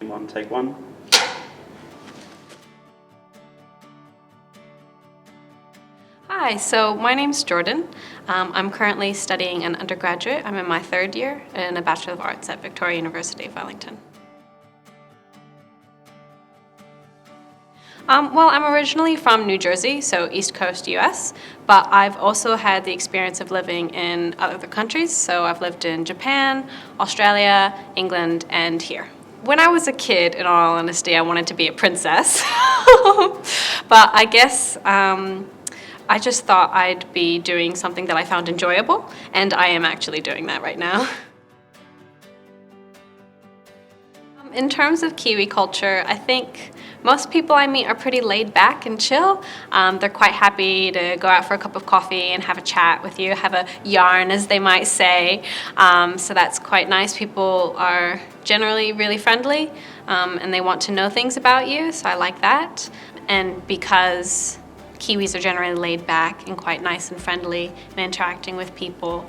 One, take one. Hi, so my name's Jordan. I'm currently studying an undergraduate. I'm in my third year in a Bachelor of Arts at Victoria University of Wellington. Well, I'm originally from New Jersey, so East Coast US, but I've also had the experience of living in other countries. So I've lived in Japan, Australia, England, and here. When I was a kid, in all honesty, I wanted to be a princess. But I guess I just thought I'd be doing something that I found enjoyable, and I am actually doing that right now. In terms of Kiwi culture, I think most people I meet are pretty laid back and chill. They're quite happy to go out for a cup of coffee and have a chat with you, have a yarn, as they might say. So that's quite nice. People are generally really friendly, and they want to know things about you, so I like that. And because Kiwis are generally laid back and quite nice and friendly and interacting with people,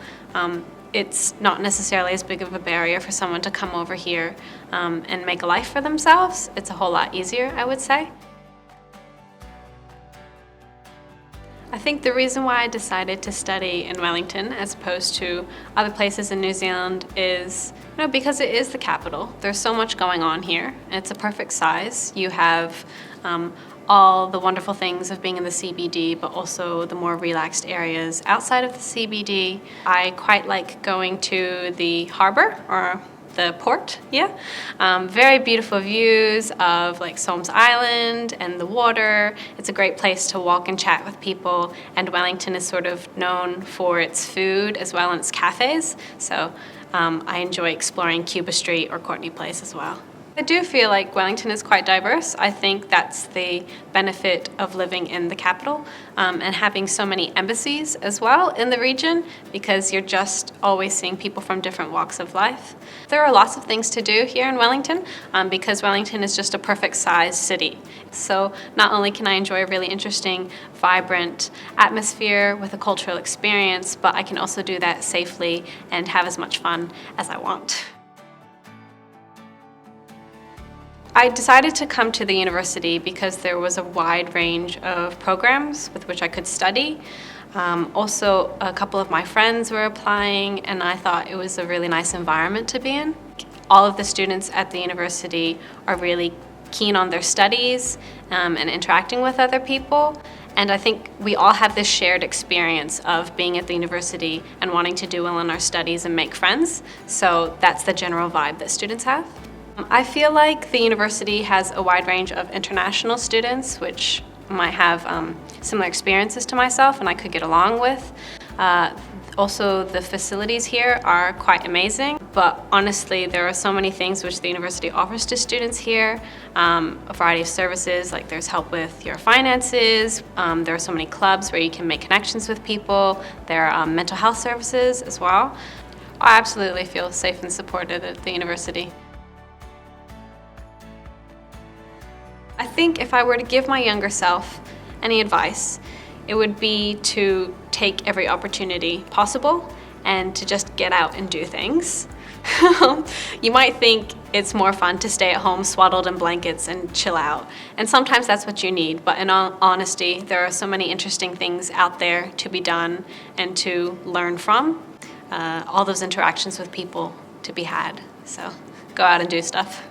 it's not necessarily as big of a barrier for someone to come over here and make a life for themselves. It's a whole lot easier, I would say. I think the reason why I decided to study in Wellington as opposed to other places in New Zealand is, because it is the capital. There's so much going on here. It's a perfect size. You have all the wonderful things of being in the CBD, but also the more relaxed areas outside of the CBD. I quite like going to the harbor, or the port, very beautiful views of like Solms Island and the water. It's a great place to walk and chat with people, and Wellington is sort of known for its food as well and its cafes, so I enjoy exploring Cuba Street or Courtney Place as well. I do feel like Wellington is quite diverse. I think that's the benefit of living in the capital and having so many embassies as well in the region, because you're just always seeing people from different walks of life. There are lots of things to do here in Wellington because Wellington is just a perfect sized city. So not only can I enjoy a really interesting, vibrant atmosphere with a cultural experience, but I can also do that safely and have as much fun as I want. I decided to come to the university because there was a wide range of programs with which I could study. Also, a couple of my friends were applying, and I thought it was a really nice environment to be in. All of the students at the university are really keen on their studies and interacting with other people. And I think we all have this shared experience of being at the university and wanting to do well in our studies and make friends. So that's the general vibe that students have. I feel like the university has a wide range of international students, which might have similar experiences to myself and I could get along with. Also, the facilities here are quite amazing, but honestly, there are so many things which the university offers to students here. A variety of services, like there's help with your finances, there are so many clubs where you can make connections with people, there are mental health services as well. I absolutely feel safe and supported at the university. I think if I were to give my younger self any advice, it would be to take every opportunity possible and to just get out and do things. You might think it's more fun to stay at home swaddled in blankets and chill out, and sometimes that's what you need, but in all honesty, there are so many interesting things out there to be done and to learn from, all those interactions with people to be had, so go out and do stuff.